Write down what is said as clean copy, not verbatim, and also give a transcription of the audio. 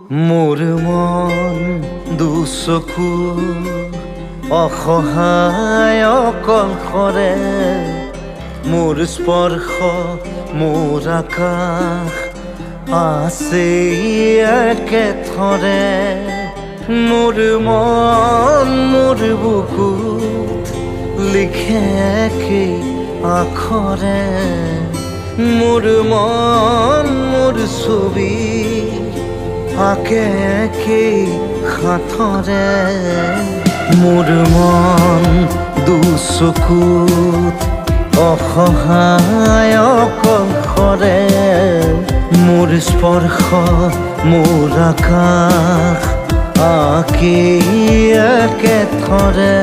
মোৰ মন দুচকু অসহায় অকলশৰে মোৰ স্পৰ্শ মোৰ আকাশ আছে একেথৰে মোৰ মন মোৰ বুকুত লিখে কি আখৰে মোৰ মন মোৰ ছবি আকে কি হাতৰে মোৰ মন দুচকুত অসহায় অকলশৰে মোৰ স্পৰ্শ মোৰ আকাশ আকি একেথৰে